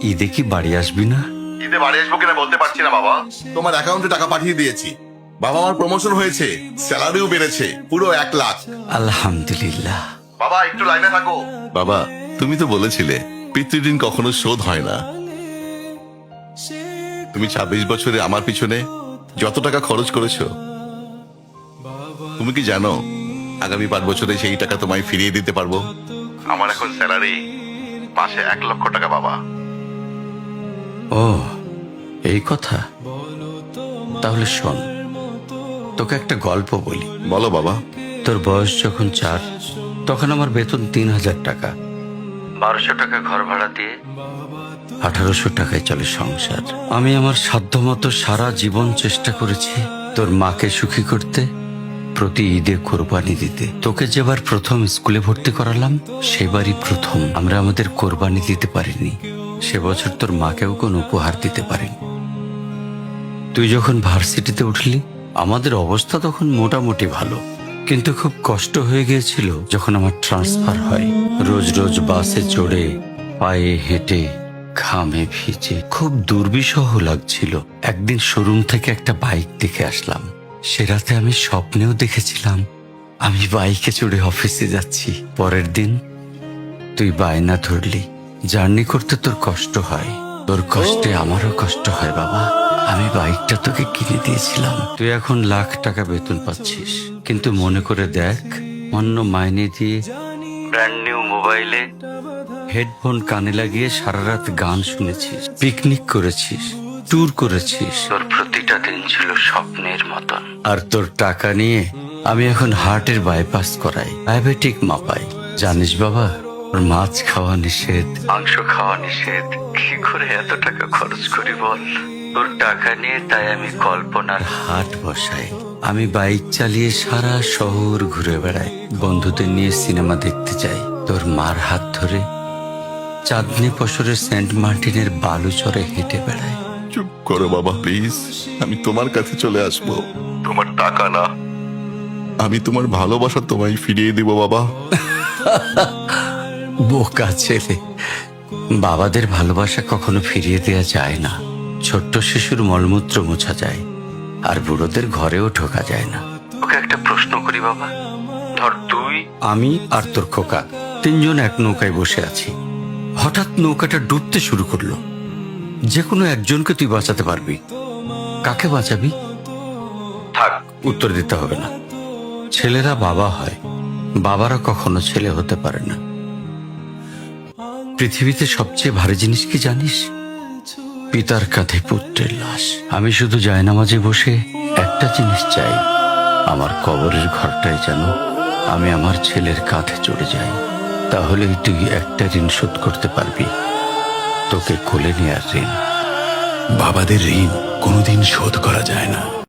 ঈদে কি বাড়ি আসবি না? ঈদে বাড়ি আসবো কিনা বলতে পারছি না বাবা। তোমার অ্যাকাউন্টে টাকা পাঠিয়ে দিয়েছি। বাবা, আমার প্রমোশন হয়েছে, স্যালারিও বেড়েছে, পুরো 1 লাখ। আলহামদুলিল্লাহ। বাবা একটু লাইনে থাকো। বাবা, তুমি তো বলেছিলে পিতৃঋণ কখনো শোধ হয় না। তুমি 26 বছরে আমার পিছনে যত টাকা খরচ করেছো, তুমি কি জানো আগামী 5 বছরে সেই টাকা তোমায় ফিরিয়ে দিতে পারবো? আমার এখন স্যালারি মাসে 1 লক্ষ টাকা বাবা। ও, এই কথা। তাহলে শোন, তোকে একটা গল্প বলি। বলো বাবা। তোর বয়স যখন 4, তখন আমার বেতন 3,000 টাকা। 1200 টাকা ঘর ভাড়া দিয়ে 1800 টাকায় চলে সংসার। আমি আমার সাধ্যমতো সারা জীবন চেষ্টা করেছি তোর মাকে সুখী করতে, প্রতি ঈদে কোরবানি দিতে। তোকে যেবার প্রথম স্কুলে ভর্তি করালাম, সেবারই প্রথম আমরা আমাদের কোরবানি দিতে পারিনি। সে বছর তোর মাকেও কোনো উপহার দিতে পারিনি। তুই যখন ভার্সিটিতে উঠলি, আমাদের অবস্থা তখন মোটামুটি ভালো, কিন্তু খুব কষ্ট হয়ে গিয়েছিল যখন আমার ট্রান্সফার হয়। রোজ রোজ বাসে চড়ে, পায়ে হেঁটে, ঘামে ভিজে খুব দুর্বিষহ লাগছিল। একদিন শোরুম থেকে একটা বাইক দেখে আসলাম। সে রাতে আমি স্বপ্নেও দেখেছিলাম আমি বাইকে চড়ে অফিসে যাচ্ছি। পরের দিন তুই বায়না ধরলি, জার্নি করতে তোর কষ্ট হয়। তোর কষ্টে আমারও কষ্ট হয় বাবা। আমি বাইকটা তোকে কিনে দিয়েছিলাম। তুই এখন লাখ টাকা বেতন পাচ্ছিস, কিন্তু মনে করে দেখ, অন্য মাইনে দিয়ে ব্র্যান্ড নিউ মোবাইলে হেডফোন কানে লাগিয়ে সারা রাত গান শুনেছিস, পিকনিক করেছিস, ট্যুর করেছিস। তোর প্রতিটা দিন ছিল স্বপ্নের মতন। আর তোর টাকা নিয়ে আমি এখন হার্টের বাইপাস করাই, ডায়াবেটিক মাপাই। জানিস বাবা, ওর মাছ খাওয়া নিষেধ, মাংস খাওয়া নিষেধ। কি করে এত টাকা খরচ করি বল? তোর টাকা নিয়ে তাই আমি কল্পনার হাট বসাই। আমি বাইক চালিয়ে সারা শহর ঘুরে বেড়াই, বন্ধুদের নিয়ে সিনেমা দেখতে যাই। তোর মার হাত ধরে চাঁদনি পশরে সেন্ট মার্টিনের বালুচরে হেঁটে বেড়াই। চুপ করো বাবা প্লিজ। আমি তোমার কাছে চলে আসবো, তোমার টাকা না। আমি তোমার ভালোবাসা তোমায় ফিরিয়ে দিব বাবা। বোকা ছেলে, বাবাদের ভালোবাসা কখনো ফিরিয়ে দেয়া যায় না। ছোট্ট শিশুর মলমূত্র মোছা যায়, আর বুড়োদের ঘরেও ঢোকা যায় না। ওকে একটা প্রশ্ন করি বাবা। ধর তুই, আমি আর তোর খোকা তিনজন এক নৌকায় বসে আছি। হঠাৎ নৌকাটা ডুবতে শুরু করলো। যে কোনো একজনকে তুই বাঁচাতে পারবি, কাকে বাঁচাবি? থাক, উত্তর দিতে হবে না। ছেলেরা বাবা হয়, বাবারা কখনো ছেলে হতে পারে না। পৃথিবীতে সবচেয়ে ভারী জিনিস কি জানিস? পিতার কাঁধে পুত্রের লাশ। আমি শুধু জায়নামাজে বসে একটা জিনিস চাই, আমার কবরের ঘরটায় যেন আমি আমার ছেলের কাঁধে চড়ে যাই। তাহলেই তুই একটা ঋণ শোধ করতে পারবি, তোকে কোলে নেয়ার ঋণ। বাবাদের ঋণ কোনোদিন শোধ করা যায় না।